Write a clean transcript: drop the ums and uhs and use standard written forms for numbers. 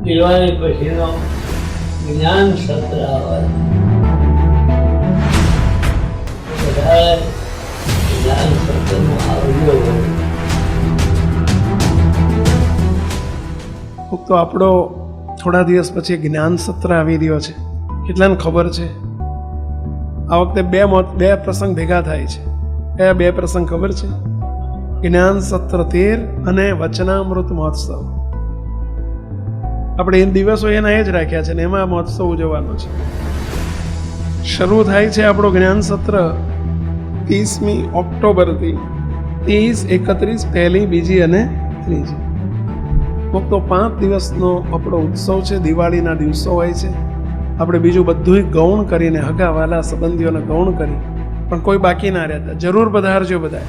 દિવાળી પછીનો જ્ઞાન સત્ર આવે બધા જ્ઞાન સત્રનો આવજો હોય. તો આપણો થોડા દિવસ પછી જ્ઞાન સત્ર આવી રહ્યો છે. કેટલાને ખબર છે આ વખતે બે પ્રસંગ ભેગા થાય છે? કયા બે પ્રસંગ ખબર છે? જ્ઞાન સત્ર 13 અને વચનામૃત મહોત્સવ. આપણે એ દિવસો એના એ જ રાખ્યા છે ને એમાં મહોત્સવ ઉજવવાનો છે. શરૂ થાય છે આપણો જ્ઞાન સત્ર 30મી ઓક્ટોબરથી. 30, 31, 1, 2 અને 3. તો 5 દિવસનો આપણો ઉત્સવ છે. દિવાળીના દિવસો હોય છે. આપણે બીજું બધું ગૌણ કરીને, હગાવાલા સંબંધીઓને ગૌણ કરી, પણ કોઈ બાકી ના રહેતા. જરૂર પધારજો બધા.